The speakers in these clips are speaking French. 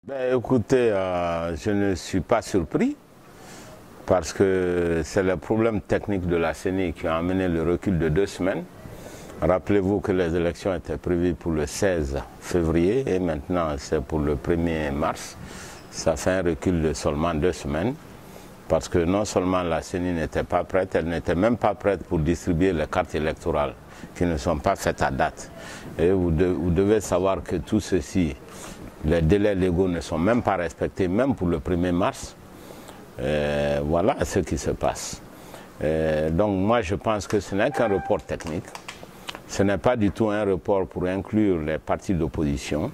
Écoutez, je ne suis pas surpris parce que c'est le problème technique de la CENI qui a amené le recul de 2 semaines. Rappelez-vous que les élections étaient prévues pour le 16 février et maintenant c'est pour le 1er mars. Ça fait un recul de seulement 2 semaines parce que non seulement la CENI n'était pas prête, elle n'était même pas prête pour distribuer les cartes électorales qui ne sont pas faites à date. Et vous devez savoir que tout ceci, les délais légaux ne sont même pas respectés, même pour le 1er mars. Voilà ce qui se passe. Donc moi je pense que ce n'est qu'un report technique. Ce n'est pas du tout un report pour inclure les partis d'opposition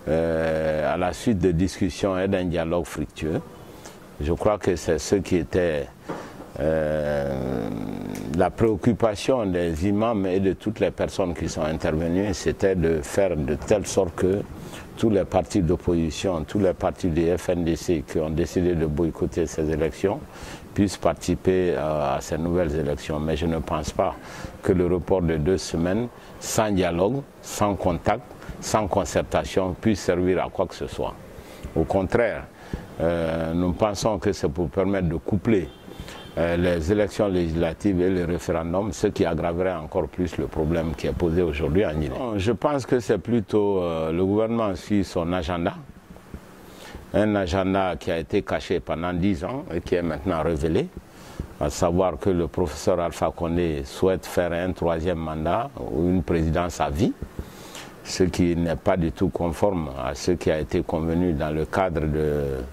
à la suite de discussions et d'un dialogue fructueux. Je crois que c'est ce qui était la préoccupation des imams et de toutes les personnes qui sont intervenues, c'était de faire de telle sorte que tous les partis d'opposition, tous les partis du FNDC qui ont décidé de boycotter ces élections puissent participer à ces nouvelles élections. Mais je ne pense pas que le report de 2 semaines, sans dialogue, sans contact, sans concertation, puisse servir à quoi que ce soit. Au contraire, nous pensons que c'est pour permettre de coupler les élections législatives et les référendums, ce qui aggraverait encore plus le problème qui est posé aujourd'hui en Guinée. Je pense que c'est plutôt le gouvernement suit son agenda, un agenda qui a été caché pendant 10 ans et qui est maintenant révélé, à savoir que le professeur Alpha Condé souhaite faire un 3e mandat ou une présidence à vie, ce qui n'est pas du tout conforme à ce qui a été convenu dans le cadre de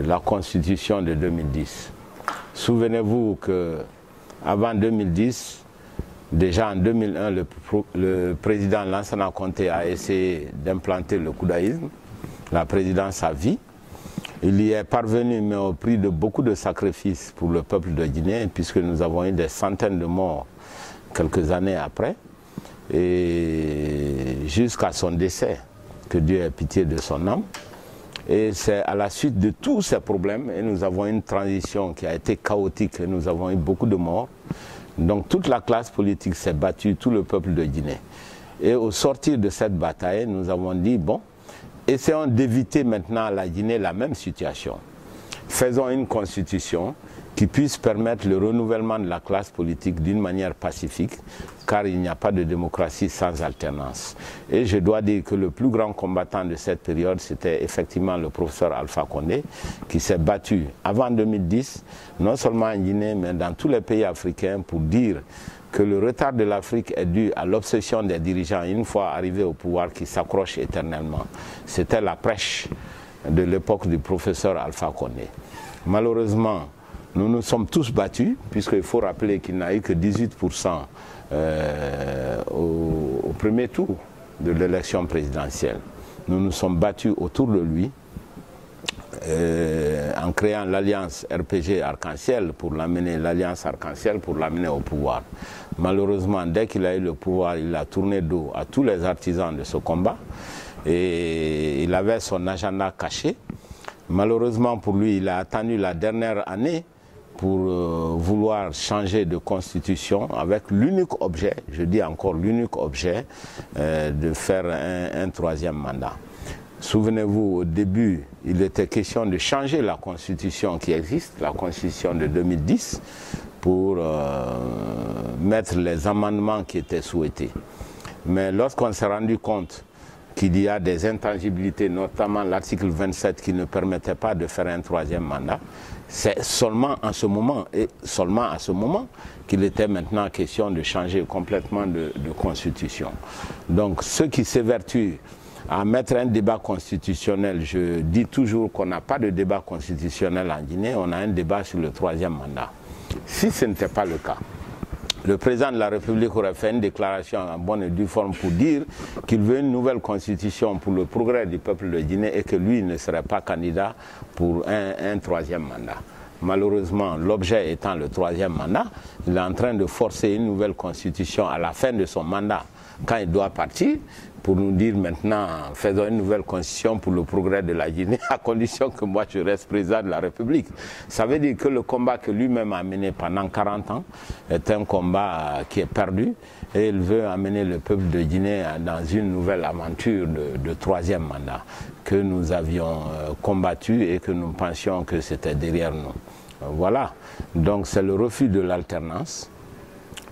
la Constitution de 2010. Souvenez-vous qu'avant 2010, déjà en 2001, le président Lansana Conté a essayé d'implanter le koudaïsme, la présidence à vie. Il y est parvenu, mais au prix de beaucoup de sacrifices pour le peuple de Guinée, puisque nous avons eu des centaines de morts quelques années après, et jusqu'à son décès, que Dieu ait pitié de son âme. Et c'est à la suite de tous ces problèmes, et nous avons une transition qui a été chaotique, et nous avons eu beaucoup de morts. Donc toute la classe politique s'est battue, tout le peuple de Guinée. Et au sortir de cette bataille, nous avons dit, bon, essayons d'éviter maintenant à la Guinée la même situation. Faisons une constitution qui puisse permettre le renouvellement de la classe politique d'une manière pacifique, car il n'y a pas de démocratie sans alternance. Et je dois dire que le plus grand combattant de cette période, c'était effectivement le professeur Alpha Condé, qui s'est battu avant 2010, non seulement en Guinée, mais dans tous les pays africains, pour dire que le retard de l'Afrique est dû à l'obsession des dirigeants, une fois arrivés au pouvoir, qui s'accrochent éternellement. C'était la prêche de l'époque du professeur Alpha Condé. Malheureusement, nous nous sommes tous battus, puisqu'il faut rappeler qu'il n'y a eu que 18% au premier tour de l'élection présidentielle. Nous nous sommes battus autour de lui en créant l'alliance RPG Arc-en-Ciel pour l'amener, l'alliance Arc-en-Ciel pour l'amener au pouvoir. Malheureusement, dès qu'il a eu le pouvoir, il a tourné dos à tous les artisans de ce combat et il avait son agenda caché. Malheureusement pour lui, il a attendu la dernière année pour vouloir changer de constitution avec l'unique objet, je dis encore l'unique objet, de faire un 3e mandat. Souvenez-vous, au début, il était question de changer la constitution qui existe, la constitution de 2010, pour mettre les amendements qui étaient souhaités. Mais lorsqu'on s'est rendu compte qu'il y a des intangibilités, notamment l'article 27 qui ne permettait pas de faire un 3e mandat, c'est seulement en ce moment, et seulement à ce moment, qu'il était maintenant question de changer complètement de constitution. Donc ceux qui s'évertuent à mettre un débat constitutionnel, je dis toujours qu'on n'a pas de débat constitutionnel en Guinée, on a un débat sur le 3e mandat. Si ce n'était pas le cas, le président de la République aurait fait une déclaration en bonne et due forme pour dire qu'il veut une nouvelle constitution pour le progrès du peuple de Guinée et que lui ne serait pas candidat pour un 3e mandat. Malheureusement, l'objet étant le 3e mandat, il est en train de forcer une nouvelle constitution à la fin de son mandat quand il doit partir, pour nous dire maintenant, faisons une nouvelle constitution pour le progrès de la Guinée, à condition que moi je reste président de la République. Ça veut dire que le combat que lui-même a mené pendant 40 ans est un combat qui est perdu, et il veut amener le peuple de Guinée dans une nouvelle aventure de troisième mandat que nous avions combattu et que nous pensions que c'était derrière nous. Voilà, donc c'est le refus de l'alternance.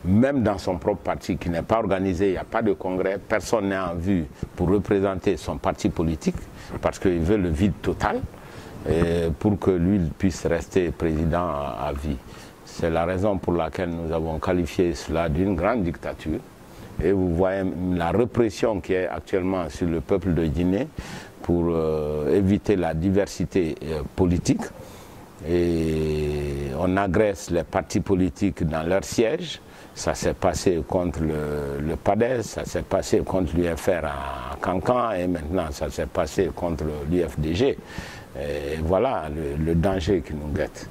Même dans son propre parti qui n'est pas organisé, il n'y a pas de congrès, personne n'est en vue pour représenter son parti politique parce qu'il veut le vide total pour que lui puisse rester président à vie. C'est la raison pour laquelle nous avons qualifié cela d'une grande dictature. Et vous voyez la répression qui est actuellement sur le peuple de Guinée pour éviter la diversité politique. Et on agresse les partis politiques dans leurs sièges. Ça s'est passé contre le PADES, ça s'est passé contre l'UFR à Cancan et maintenant ça s'est passé contre l'UFDG. Et voilà le danger qui nous guette.